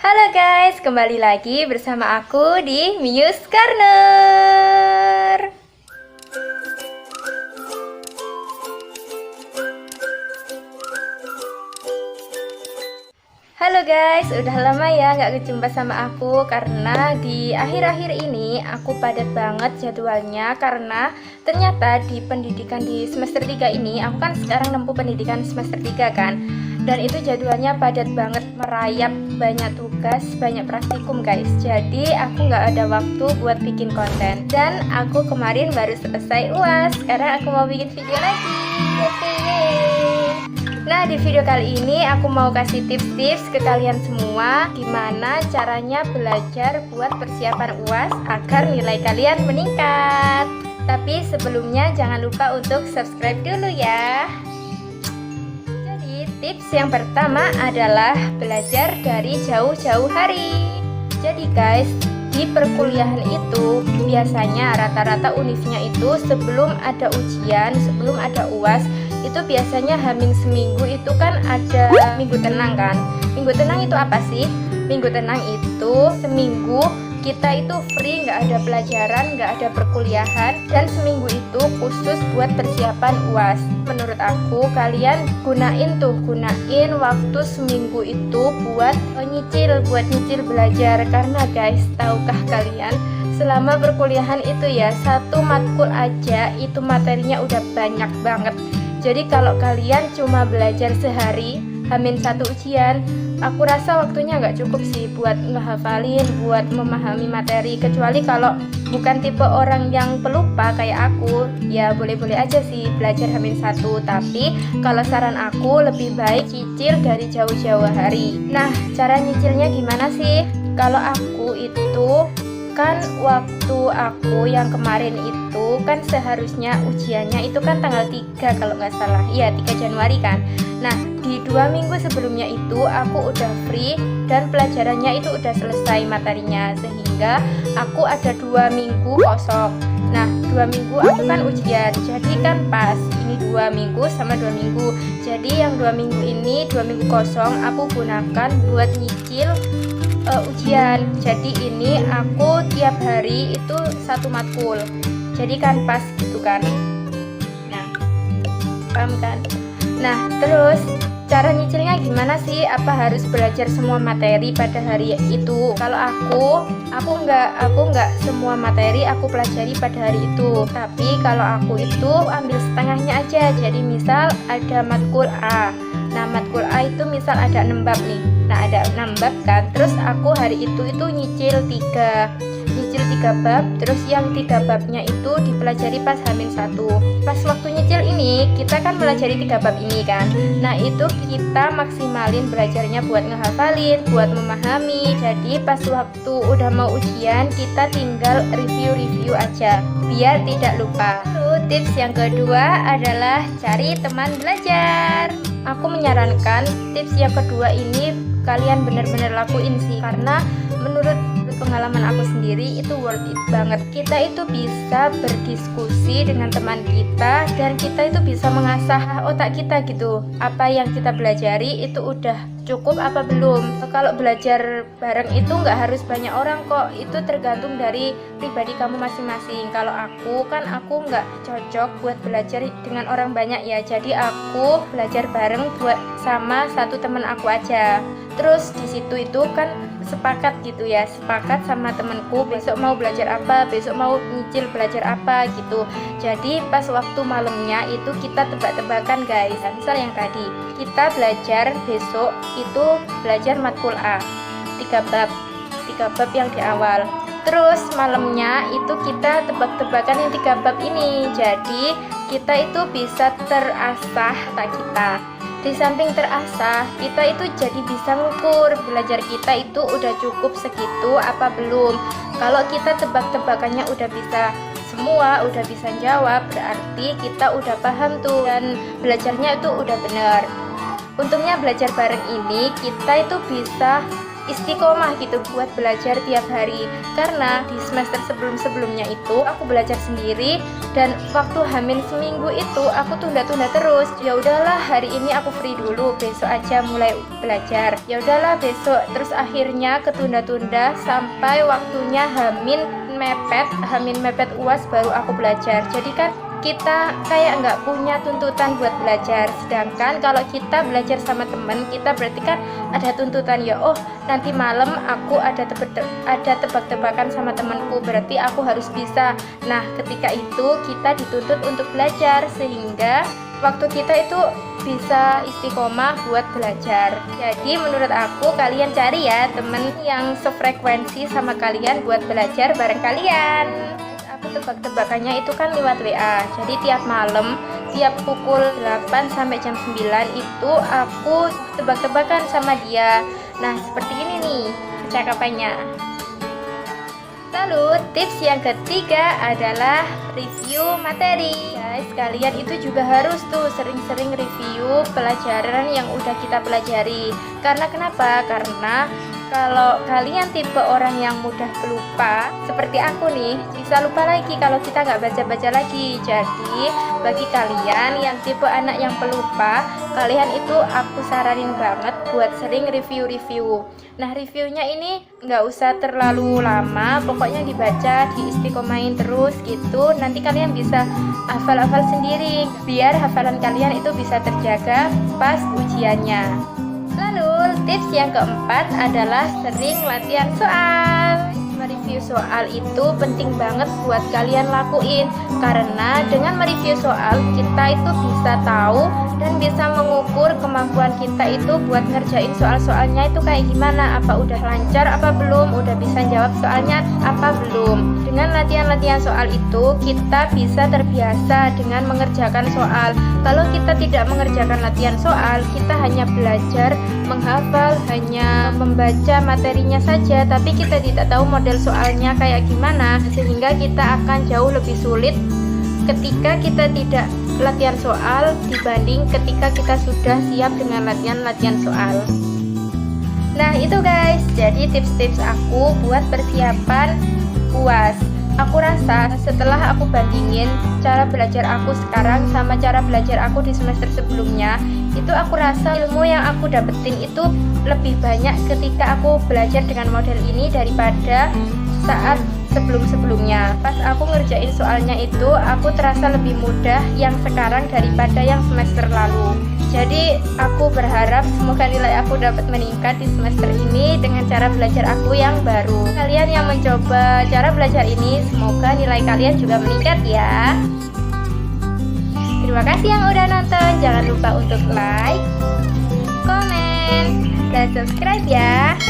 Halo guys, kembali lagi bersama aku di Muse Corner. Halo guys, udah lama ya nggak kejumpa sama aku karena di akhir-akhir ini aku padat banget jadwalnya karena ternyata di pendidikan di semester 3 ini aku kan sekarang nempuh pendidikan semester 3 kan, dan itu jadwalnya padat banget, merayap, banyak tugas, banyak praktikum guys. Jadi aku nggak ada waktu buat bikin konten, dan aku kemarin baru selesai UAS. Sekarang aku mau bikin video lagi. Nah, di video kali ini aku mau kasih tips-tips ke kalian semua gimana caranya belajar buat persiapan UAS agar nilai kalian meningkat. Tapi sebelumnya jangan lupa untuk subscribe dulu ya. Jadi tips yang pertama adalah belajar dari jauh-jauh hari. Jadi guys, di perkuliahan itu biasanya rata-rata univnya itu sebelum ada ujian, sebelum ada UAS itu biasanya hamil seminggu itu kan ada minggu tenang kan. Minggu tenang itu apa sih? Minggu tenang itu seminggu kita itu free, nggak ada pelajaran, nggak ada perkuliahan, dan seminggu itu khusus buat persiapan UAS. Menurut aku kalian gunain waktu seminggu itu buat nyicil belajar, karena guys, tahukah kalian selama perkuliahan itu ya satu matkul aja itu materinya udah banyak banget. Jadi kalau kalian cuma belajar sehari, hamin satu ujian, aku rasa waktunya nggak cukup sih buat ngehafalin, buat memahami materi. Kecuali kalau bukan tipe orang yang pelupa kayak aku, ya boleh-boleh aja sih belajar hamin satu. Tapi kalau saran aku lebih baik cicil dari jauh-jauh hari. Nah, cara nyicilnya gimana sih? Kalau aku itu kan waktu aku yang kemarin itu kan seharusnya ujiannya itu kan tanggal 3 kalau nggak salah, iya 3 Januari kan. Nah, di 2 minggu sebelumnya itu aku udah free dan pelajarannya itu udah selesai materinya, sehingga aku ada 2 minggu kosong. Nah, 2 minggu aku kan ujian, jadi kan pas ini 2 minggu sama 2 minggu. Jadi yang 2 minggu ini, 2 minggu kosong aku gunakan buat nyicil ujian. Jadi ini aku tiap hari itu satu matkul, jadi kan pas gitu kan. Nah, paham kan? Nah, terus cara nyicilnya gimana sih? Apa harus belajar semua materi pada hari itu? Kalau aku nggak semua materi aku pelajari pada hari itu. Tapi kalau aku itu ambil setengahnya aja. Jadi misal ada matkul A. Nah, matkul A itu misal ada 6 bab nih. Nah, ada 6 bab kan. Terus aku hari itu nyicil 3 bab. Terus yang 3 babnya itu dipelajari pas hamil 1. Pas waktu nyicil ini kita kan pelajari 3 bab ini kan. Nah, itu kita maksimalin belajarnya buat ngehafalin, buat memahami. Jadi pas waktu udah mau ujian kita tinggal review aja biar tidak lupa. Lalu tips yang kedua adalah cari teman belajar. Aku menyarankan tips yang kedua ini kalian benar-benar lakuin sih, karena menurut pengalaman aku sendiri itu worth it banget. Kita itu bisa berdiskusi dengan teman kita dan kita itu bisa mengasah otak kita gitu. Apa yang kita pelajari itu udah cukup apa belum. Kalau belajar bareng itu nggak harus banyak orang kok, itu tergantung dari pribadi kamu masing-masing. Kalau aku nggak cocok buat belajar dengan orang banyak ya, jadi aku belajar bareng buat sama satu teman aku aja. Terus di situ itu kan sepakat sama temanku besok mau belajar apa, besok mau nyicil belajar apa gitu. Jadi pas waktu malamnya itu kita tebak-tebakan guys. Misal yang tadi kita belajar besok itu belajar matkul A 3 bab yang di awal. Terus malamnya itu kita tebak-tebakan yang 3 bab ini. Jadi kita itu bisa terasah otak kita. Di samping terasah, kita itu jadi bisa ngukur belajar kita itu udah cukup segitu apa belum. Kalau kita tebak-tebakannya udah bisa semua, udah bisa jawab, berarti kita udah paham tuh dan belajarnya itu udah bener. Untungnya belajar bareng ini kita itu bisa istiqomah gitu buat belajar tiap hari. Karena di semester sebelum-sebelumnya itu aku belajar sendiri, dan waktu hamil seminggu itu aku tunda-tunda terus. Ya udahlah, hari ini aku free dulu, besok aja mulai belajar. Ya udahlah besok, terus akhirnya ketunda-tunda sampai waktunya hamil mepet UAS baru aku belajar. Jadi kan kita kayak nggak punya tuntutan buat belajar. Sedangkan kalau kita belajar sama temen, kita berarti kan ada tuntutan, ya oh nanti malam aku ada tebak-tebakan sama temanku, berarti aku harus bisa. Nah ketika itu kita dituntut untuk belajar, sehingga waktu kita itu bisa istiqomah buat belajar. Jadi menurut aku kalian cari ya temen yang sefrekuensi sama kalian buat belajar bareng kalian. Aku tebak-tebakannya itu kan lewat WA. Jadi tiap malam, tiap pukul 8 sampai jam 9 itu aku tebak-tebakan sama dia. Nah seperti ini nih percakapannya. Lalu tips yang ketiga adalah review materi. Guys, kalian itu juga harus tuh sering-sering review pelajaran yang udah kita pelajari. Karena kenapa? Karena kalau kalian tipe orang yang mudah pelupa seperti aku nih, bisa lupa lagi kalau kita nggak baca-baca lagi. Jadi bagi kalian yang tipe anak yang pelupa, kalian itu aku saranin banget buat sering review-review. Nah reviewnya ini nggak usah terlalu lama, pokoknya dibaca, diistiqomahin terus gitu. Nanti kalian bisa hafal-hafal sendiri, biar hafalan kalian itu bisa terjaga pas ujiannya. Lalu tips yang keempat adalah sering latihan soal. Mereview soal itu penting banget buat kalian lakuin, karena dengan mereview soal kita itu bisa tahu dan bisa mengukur kemampuan kita itu buat ngerjain soal-soalnya itu kayak gimana, apa udah lancar apa belum, udah bisa jawab soalnya apa belum. Dengan latihan-latihan soal itu kita bisa terbiasa dengan mengerjakan soal. Kalau kita tidak mengerjakan latihan soal, kita hanya belajar menghafal, hanya membaca materinya saja, tapi kita tidak tahu model soalnya kayak gimana, sehingga kita akan jauh lebih sulit ketika kita tidak latihan soal dibanding ketika kita sudah siap dengan latihan-latihan soal. Nah itu guys, jadi tips-tips aku buat persiapan UAS. Aku rasa setelah aku bandingin cara belajar aku sekarang sama cara belajar aku di semester sebelumnya, itu aku rasa ilmu yang aku dapetin itu lebih banyak ketika aku belajar dengan model ini daripada saat sebelum-sebelumnya. Pas aku ngerjain soalnya itu aku terasa lebih mudah yang sekarang daripada yang semester lalu. Jadi aku berharap semoga nilai aku dapat meningkat di semester ini dengan cara belajar aku yang baru. Kalian yang mencoba cara belajar ini, semoga nilai kalian juga meningkat ya. Terima kasih yang udah nonton. Jangan lupa untuk like, komen, dan subscribe ya.